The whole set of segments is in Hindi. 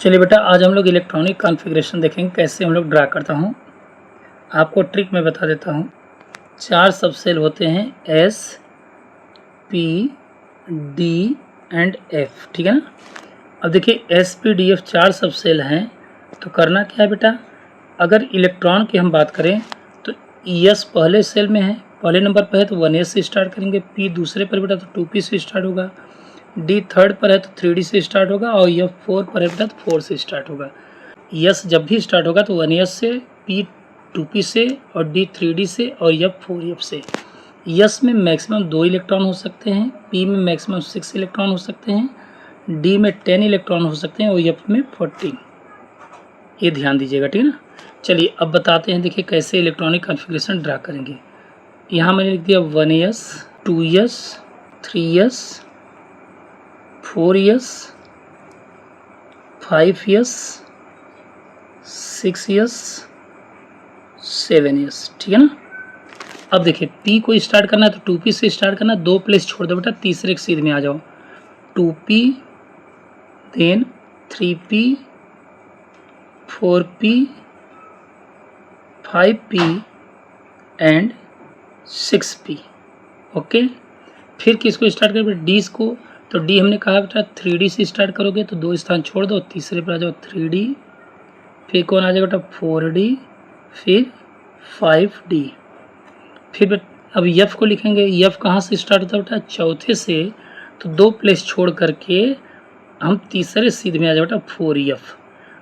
चलिए बेटा, आज हम लोग इलेक्ट्रॉनिक कॉन्फ़िगरेशन देखेंगे कैसे हम लोग ड्रा करता हूँ। आपको ट्रिक मैं बता देता हूँ। 4 सब सेल होते हैं S, P, D and F, ठीक है ना। अब देखिए S, P, D, F 4 सब सेल हैं, तो करना क्या है बेटा, अगर इलेक्ट्रॉन की हम बात करें तो S पहले सेल में है, पहले नंबर पर है तो 1S से स्टार्ट करेंगे, P दूसरे पर बेटा तो 2P से स्टार्ट होगा, D थर्ड पर है तो 3D से स्टार्ट होगा और F 4 पर है बेटा तो 4 से स्टार्ट होगा। S जब भी स्टार्ट होगा तो 1S से, P 2P से और D 3D से और F 4F से। S में मैक्सिमम 2 इलेक्ट्रॉन हो सकते हैं, P में मैक्सिमम 6 इलेक्ट्रॉन हो सकते हैं, D में 10 इलेक्ट्रॉन हो सकते हैं और F में 14। ये ध्यान दीजिएगा, ठीक है ना। चलिए अब बताते हैं, देखिए कैसे इलेक्ट्रॉनिक कॉन्फ़िगरेशन ड्रा करेंगे। यहाँ मैंने लिख दिया 1S, 2S, 3S, 4S, 5S, 6S, 7S, ठीक है ना। अब देखिए P को स्टार्ट करना है तो 2P से स्टार्ट करना, 2 प्लेस छोड़ दो बेटा, तीसरे के सीध में आ जाओ। 2P, then 3P, 4P, 5P and 6P। Okay, फिर किसको स्टार्ट करें बेटा, D को। तो D हमने कहा बेटा 3D से स्टार्ट करोगे तो 2 स्थान छोड़ दो, तीसरे पर आ जाओ 3D, फिर कौन आ जाएगा बेटा 4D, फिर 5D। फिर अब F को लिखेंगे, F कहाँ से स्टार्ट होता है बेटा, चौथे से, तो 2 प्लेस छोड़ करके हम तीसरे सीध में आ जाए बेटा 4F।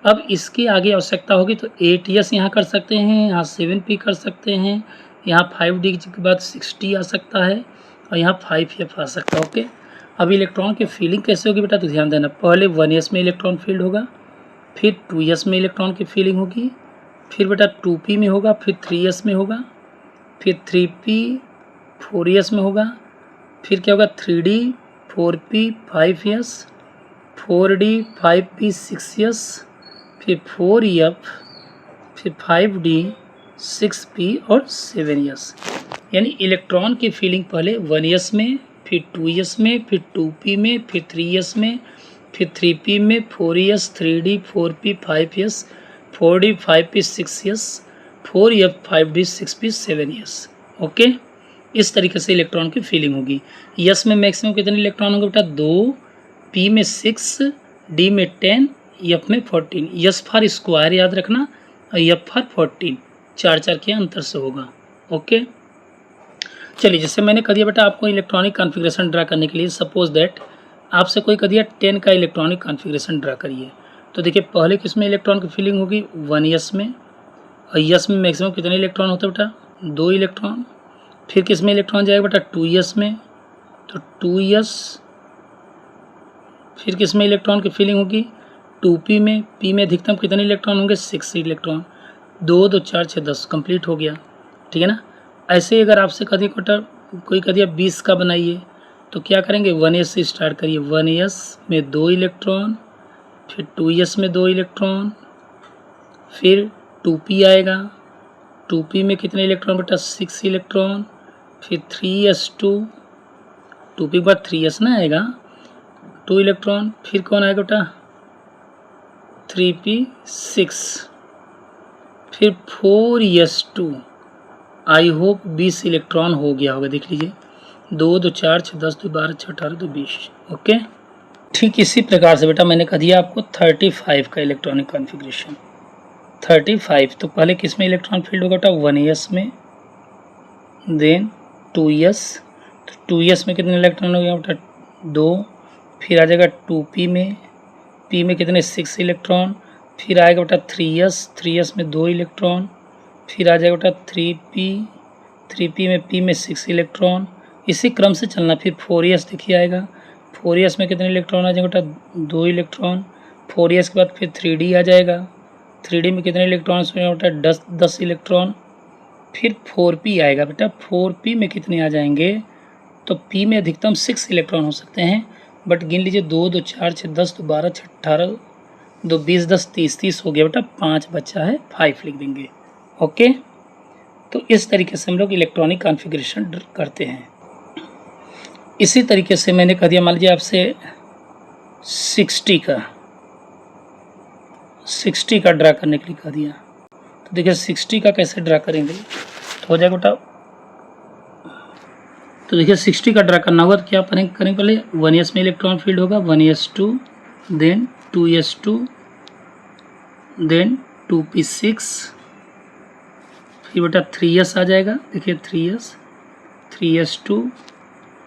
अब इसके आगे आवश्यकता होगी तो 8S यहाँ कर सकते हैं, यहाँ 7P कर सकते हैं, यहाँ 5D के बाद 6D आ सकता है और यहाँ 5F आ सकता है। ओके, अब इलेक्ट्रॉन की फीलिंग कैसे होगी बेटा, तो ध्यान देना, पहले 1S में इलेक्ट्रॉन फील्ड होगा, फिर 2S में इलेक्ट्रॉन की फीलिंग होगी, फिर बेटा 2P में होगा, फिर 3S में होगा, फिर 3P 4S में होगा, फिर क्या होगा 3D 4P 5S, 4D 5P 6S, फिर 4F, फिर 5D 6P और 7S। यानी इलेक्ट्रॉन की फीलिंग पहले 1S में, फिर 2S में, फिर 2P में, फिर 3S में, फिर 3P में, 4S, 3D 4P 5S, 4D 5P 6S, 4F 5D 6P 7S। Okay, इस तरीके से इलेक्ट्रॉन की फीलिंग होगी। S में मैक्सिमम कितने इलेक्ट्रॉन होंगे बेटा 2, P में 6, D में 10, F में 14। S फॉर स्क्वायर याद रखना और F फॉर 14, 4 के अंतर से होगा। ओके, चलिए जैसे मैंने कह दिया बेटा आपको इलेक्ट्रॉनिक कॉन्फ़िगरेशन ड्रा करने के लिए, सपोज दैट आपसे कोई कह दिया 10 का इलेक्ट्रॉनिक कॉन्फ़िगरेशन ड्रा करिए, तो देखिए पहले किस में इलेक्ट्रॉन की फीलिंग होगी 1S में, और S में मैक्सिमम कितने इलेक्ट्रॉन होते हैं बेटा 2 इलेक्ट्रॉन। फिर किस में इलेक्ट्रॉन जाएगा बेटा 2S में, तो 2S। फिर किस में इलेक्ट्रॉन की फीलिंग होगी 2P में, P में अधिकतम कितने इलेक्ट्रॉन होंगे 6 इलेक्ट्रॉन, 2 2 4 6 10 कंप्लीट हो गया, ठीक है ना। ऐसे ही अगर आपसे कभी कोई कह दिया 20 का बनाइए, तो क्या करेंगे 1S से स्टार्ट करिए, 1S में 2 इलेक्ट्रॉन, फिर 2S में 2 इलेक्ट्रॉन, फिर 2P आएगा, 2P में कितने इलेक्ट्रॉन बेटा 6 इलेक्ट्रॉन, फिर 3S2, 2P के बाद 3S ना आएगा 2 इलेक्ट्रॉन, फिर कौन आएगा बेटा 3P 6, फिर 4S2। आई होप 20 इलेक्ट्रॉन हो गया होगा, देख लीजिए 2 2 4 6 10 2 12 6 18 2 20। ओके, ठीक इसी प्रकार से बेटा मैंने कह दिया आपको 35 का इलेक्ट्रॉनिक कॉन्फ़िगरेशन। 35 तो पहले किस में इलेक्ट्रॉन फील्ड होगा बेटा 1S में, देन 2S, तो 2S में कितने इलेक्ट्रॉन हो गया बेटा 2, फिर आ जाएगा 2P में, P में कितने 6 इलेक्ट्रॉन, फिर आएगा बेटा 3S, 3S में 2 इलेक्ट्रॉन, फिर आ जाएगा बेटा 3P, 3P में P में 6 इलेक्ट्रॉन, इसी क्रम से चलना। फिर 4S देखिए आएगा, 4S में कितने इलेक्ट्रॉन आ जाएगा बेटा 2 इलेक्ट्रॉन, 4S के बाद फिर 3D आ जाएगा, 3D में कितने इलेक्ट्रॉन हो बेटा 10 इलेक्ट्रॉन, फिर 4P आएगा बेटा, 4P में कितने आ जाएंगे, तो P में अधिकतम 6 इलेक्ट्रॉन हो सकते हैं, बट गिन लीजिए 2 2 4 6 10 2 12 6 18 2 20 10 30 हो गया बेटा, 5 बचा है, 5 लिख देंगे। ओके, तो इस तरीके से हम लोग इलेक्ट्रॉनिक कॉन्फ़िगरेशन करते हैं। इसी तरीके से मैंने कह दिया मान लीजिए आपसे 60 का, 60 का ड्रा करने के लिए कह दिया। तो देखिए 60 का कैसे ड्रा करेंगे, तो हो जाएगा बेटा, तो देखिए 60 का ड्रा करना होगा तो क्या करेंगे पहले 1s में इलेक्ट्रॉन फील्ड होगा 1s2, then 2s2, then 2p6, फिर बेटा 3s आ जाएगा, देखिए 3s, 3s2,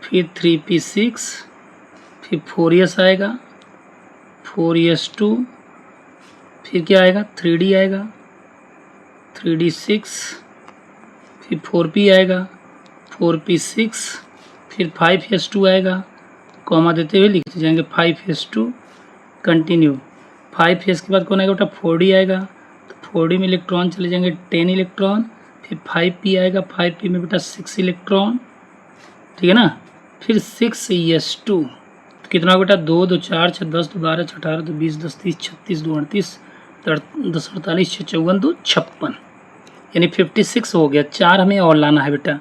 फिर 3p6, फिर 4s आएगा, 4s2, फिर क्या आएगा 3d आएगा, 3d6, फिर 4p आएगा, 4p6, फिर 5s2 आएगा, कॉमा देते हुए लिखते जाएंगे 5s2, कंटिन्यू 5s के बाद कौन आएगा बेटा 4d आएगा, तो 4d में इलेक्ट्रॉन चले जाएंगे 10 इलेक्ट्रॉन, फिर 5p आएगा, 5p में बेटा 6 इलेक्ट्रॉन, ठीक है ना, फिर 6s2, तो कितना बेटा 2 2 4 6 10 2 12 6 18 2 20 10 30 36 2 38 10 48 6 54 2 56, यानी 56 हो गया। 4 हमें और लाना है बेटा,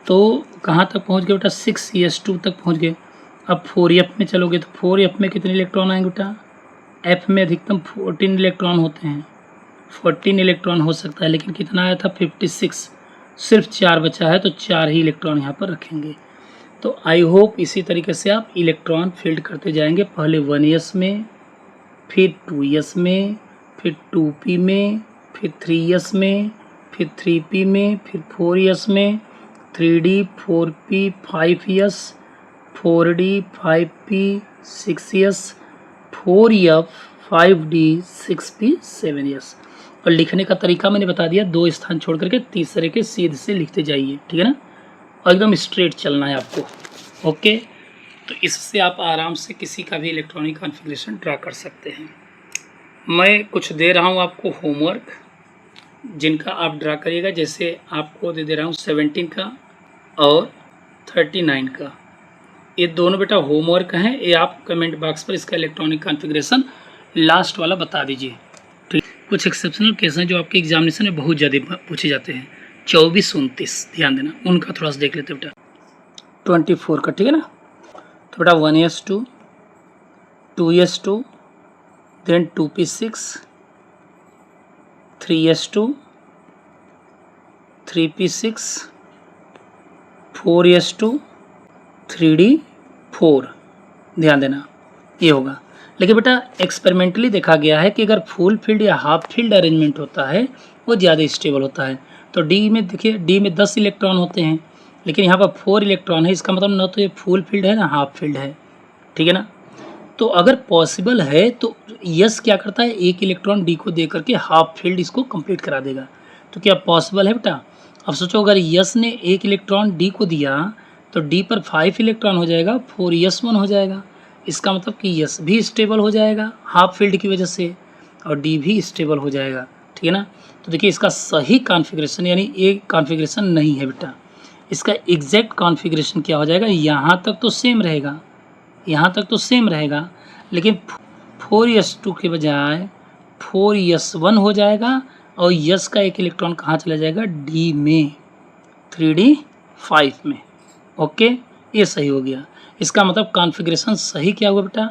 तो कहाँ तक पहुँच गए बेटा 6s2 तक पहुँच गए। अब 4f में चलोगे तो 4f में कितने इलेक्ट्रॉन आएंगे बेटा, f में अधिकतम 14 इलेक्ट्रॉन होते हैं, 14 इलेक्ट्रॉन हो सकता है, लेकिन कितना आया था 56, सिर्फ 4 बचा है, तो 4 ही इलेक्ट्रॉन यहाँ पर रखेंगे। तो आई होप इसी तरीके से आप इलेक्ट्रॉन फील्ड करते जाएंगे, पहले 1s में, फिर 2s में, फिर 2p में, फिर 3s में, फिर 3p में, फिर 4s में, 3d, 4p, 5s, 4d, 5p, 6s, 4f, 5d, 6p, 7s। और लिखने का तरीका मैंने बता दिया, 2 स्थान छोड़ करके तीसरे के सीधे से लिखते जाइए, ठीक है ना, और एकदम स्ट्रेट चलना है आपको। ओके, तो इससे आप आराम से किसी का भी इलेक्ट्रॉनिक कॉन्फ़िगरेशन ड्रा कर सकते हैं। मैं कुछ दे रहा हूँ आपको होमवर्क, जिनका आप ड्रा करिएगा, जैसे आपको दे रहा हूँ 17 का और 39 का, ये दोनों बेटा होमवर्क हैं, ये आप कमेंट बॉक्स पर इसका इलेक्ट्रॉनिक कॉन्फ़िगरेशन लास्ट वाला बता दीजिए। ठीक, कुछ एक्सेप्शनल केस हैं जो आपके एग्जामिनेशन में बहुत ज़्यादा पूछे जाते हैं, 24 29 ध्यान देना, उनका थोड़ा सा देख लेते बेटा। 24 का, ठीक है ना, तो बेटा 1s2, 2s2, then 2p6, 3s2, 3p6, 4s2, 3d4, ध्यान देना ये होगा। लेकिन बेटा एक्सपेरिमेंटली देखा गया है कि अगर फुल फील्ड या हाफ फील्ड अरेंजमेंट होता है वो ज़्यादा स्टेबल होता है। तो डी में देखिए, डी में 10 इलेक्ट्रॉन होते हैं, लेकिन यहाँ पर 4 इलेक्ट्रॉन है, इसका मतलब ना तो ये फुल फील्ड है ना हाफ फील्ड है, ठीक है ना। तो अगर पॉसिबल है तो यस क्या करता है, एक इलेक्ट्रॉन डी को दे करके हाफ फील्ड इसको कंप्लीट करा देगा। तो क्या पॉसिबल है बेटा, अब सोचो अगर यस ने एक इलेक्ट्रॉन डी को दिया तो डी पर 5 इलेक्ट्रॉन हो जाएगा, 4s1 हो जाएगा, इसका मतलब कि यस भी स्टेबल हो जाएगा हाफ फील्ड की वजह से, और डी भी स्टेबल हो जाएगा, ठीक है ना। तो देखिए इसका सही कॉन्फ़िगरेशन यानी ये कॉन्फ़िगरेशन नहीं है बेटा, इसका एग्जैक्ट कॉन्फ़िगरेशन क्या हो जाएगा, यहाँ तक तो सेम रहेगा, यहाँ तक तो सेम रहेगा, लेकिन 4s2 के बजाय 4s1 हो जाएगा, और यस का एक इलेक्ट्रॉन कहाँ चला जाएगा, डी में, 3d5 में। ओके, ये सही हो गया। इसका मतलब कॉन्फ़िगरेशन सही क्या हुआ बेटा,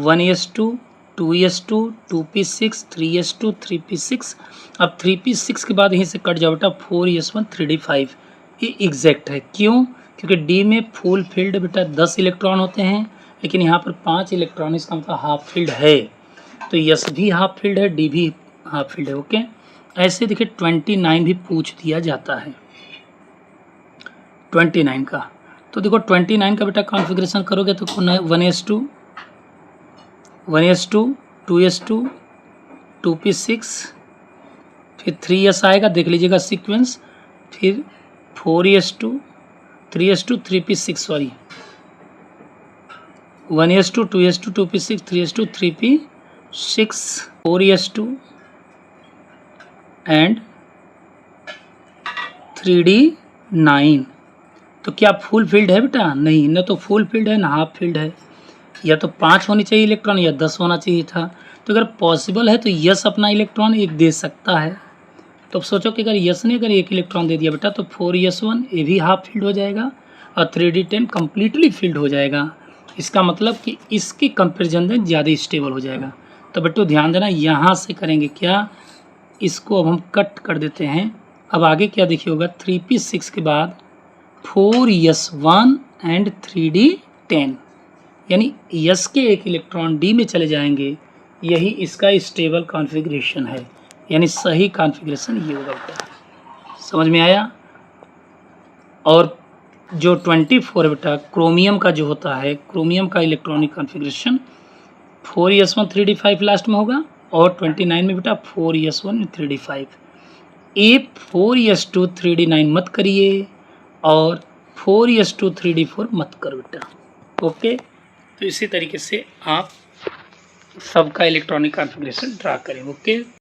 1s2, 2s2, 2p6, 3s2, 3p6। अब 3p6 के बाद यहीं से कट जाओ बेटा 4s1, 3d5, ये एग्जैक्ट है। क्यों, क्योंकि डी में फुल फील्ड बेटा 10 इलेक्ट्रॉन होते हैं, लेकिन यहाँ पर 5 इलेक्ट्रॉन, इसका मतलब हाफ फील्ड है, तो यस भी हाफ फील्ड है, डी भी हाफ फील्ड है। ओके, ऐसे देखिए 29 भी पूछ दिया जाता है, 29 का। तो देखो 29 का बेटा कॉन्फ़िगरेशन करोगे तो 1s2, 1s2, 2s2, 2p6, फिर 3s आएगा, देख लीजिएगा सीक्वेंस, फिर 4s2, 3s2, 3p6, sorry 1s2, 2s2, 2p6, 3s2, 3p6, 4s2 and 3d9। तो क्या फुल फील्ड है बेटा, नहीं, न तो फुल फील्ड है ना हाफ फील्ड है, या तो 5 होनी चाहिए इलेक्ट्रॉन या 10 होना चाहिए था। तो अगर पॉसिबल है तो यस अपना इलेक्ट्रॉन एक दे सकता है, तो अब सोचो कि अगर यस ने अगर एक इलेक्ट्रॉन दे दिया बेटा तो 4s1 ये भी हाफ फील्ड हो जाएगा और 3d10 कम्प्लीटली फील्ड हो जाएगा। इसका मतलब कि इसके कंपेरिजन में ज़्यादा स्टेबल हो जाएगा। तो बच्चों ध्यान देना, यहाँ से करेंगे क्या, इसको अब हम कट कर देते हैं। अब आगे क्या देखिए होगा, 3p6 के बाद 4s1 एंड 3d10, यानी s के एक इलेक्ट्रॉन d में चले जाएंगे। यही इसका स्टेबल कॉन्फ़िगरेशन है, यानी सही कॉन्फ़िगरेशन ये होगा बेटा। समझ में आया। और जो 24 बेटा क्रोमियम का जो होता है, क्रोमियम का electronic configuration 4s1 3d5 last में होगा, और 29 में बेटा 4s1 3d5। ये 4s2 3d9 मत करिए और 4s2 3d4 मत करो बेटा। ओके, तो इसी तरीके से आप सबका इलेक्ट्रॉनिक कॉन्फ़िगरेशन ड्रा करें। ओके।